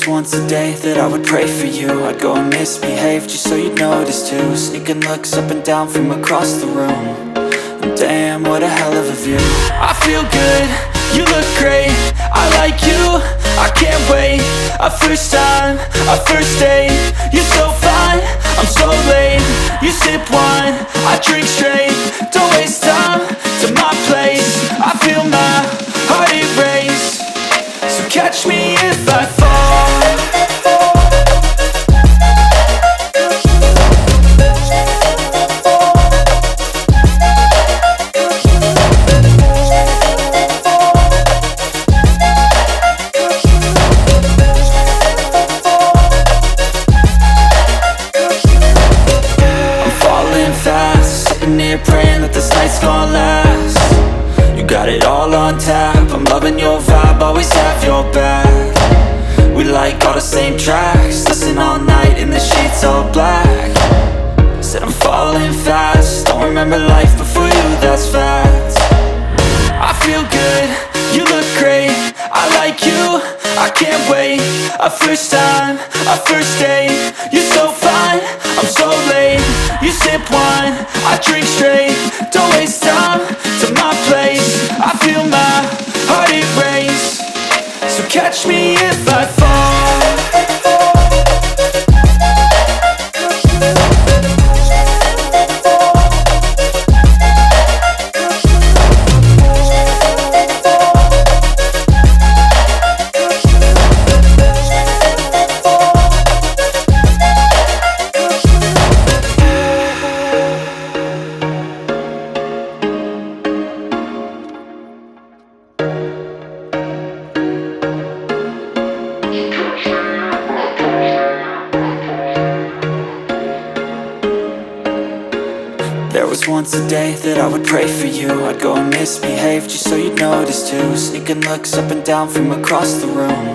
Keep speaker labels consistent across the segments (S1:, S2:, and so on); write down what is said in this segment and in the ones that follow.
S1: was once a day that I would pray for you. I'd go and misbehave just so you'd notice too. Sneaking looks up and down from across the room. And damn, what a hell of a view. I feel good, you look great, I like you, I can't wait. A first time, a first date, you're so fine, I'm so late. You sip wine, I drink straight, don't waste time to my place. I feel my heart erase, so catch me if I fall. Praying that this night's gonna last. You got it all on tap, I'm loving your vibe, always have your back. We like all the same tracks, listen all night in the sheets all black. Said I'm falling fast, don't remember life before you, that's fact. I feel good, you look great, I like you, I can't wait. A first time, a first date, you're so fine, I'm so late. You sip wine, I drink straight, don't waste time to my place. I feel my heart erase, so catch me if I fall. There was once a day that I would pray for you. I'd go and misbehave just so you'd notice too. Sneaking looks up and down from across the room.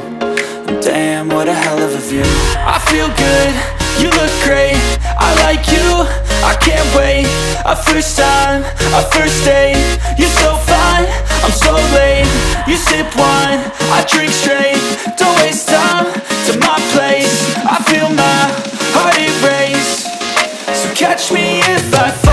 S1: And damn, what a hell of a view. I feel good, you look great, I like you, I can't wait. A first time, a first date, you're so fine, I'm so late. You sip wine, I drink straight, don't waste time to my place. I feel my heart erase, so catch me if I fall.